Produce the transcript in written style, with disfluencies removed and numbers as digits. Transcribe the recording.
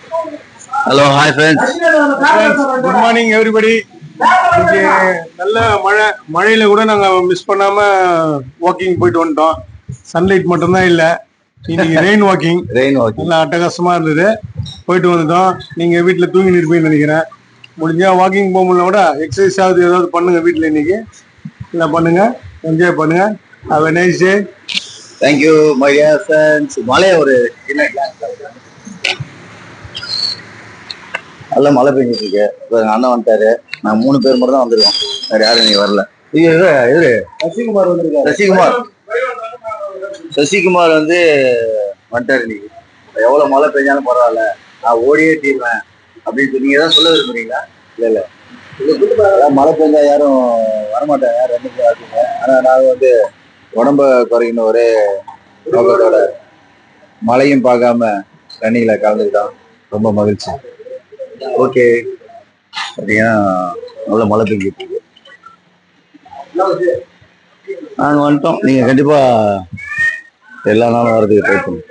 Hello hi friends. Good morning everybody. இன்னைக்கு நல்ல மழையில கூட நாங்க மிஸ் பண்ணாம வாக்கிங் போயிட்டு வந்துட்டோம். சன்லைட் மட்டும்தான் இல்லை. இன்னைக்கு ரெயின் வாக்கிங் நல்லா அட்டகாசமா இருந்தது. போயிட்டு வந்துட்டோம். நீங்க வீட்டுல தூங்கி இருப்பீங்கன்னு நினைக்கிறேன். முடிஞ்சா வாக்கிங் போக முடியல கூட எக்ஸசைஸ் ஆகுது ஏதாவது பண்ணுங்க வீட்டுல. இன்னைக்கு இல்லை பண்ணுங்க, என்ஜாய் பண்ணுங்க. Have a nice day. Thank you my dear friends. மழை ஒரு நல்ல மழை பெஞ்சிட்டு இருக்கு. அண்ணன் வந்துட்டாரு. நான் 3 பேர் மட்டும் தான் வந்திருக்கோம். வேற யாரும் நீங்க வரல. இவரு சசிகுமார் வந்திருக்காரு. சசிகுமார் வந்து வந்துட்டாரு. இன்னைக்கு எவ்வளவு மழை பெஞ்சாலும் பரவாயில்ல, நான் ஓடியே தீர்வேன் அப்படின்னு சொல்லி நீங்க தான் சொல்ல விரும்புறீங்களா? இல்ல மழை பெஞ்சா யாரும் வரமாட்டாங்க, 2 பேர் ஆகுங்க. ஆனா நான் வந்து உடம்ப குறைக்கணும் ஒரே நோக்கத்தோட மழையும் பார்க்காம தண்ணியில கலந்துக்கிட்டோம். ரொம்ப மகிழ்ச்சி. ஓகே, அப்படின்னா நல்ல மழை பெஞ்சிட்டு இருக்கு. நாங்க வந்துட்டோம். நீங்க கண்டிப்பா எல்லா நாளும் வர்றதுக்கு ட்ரை பண்ணுங்க.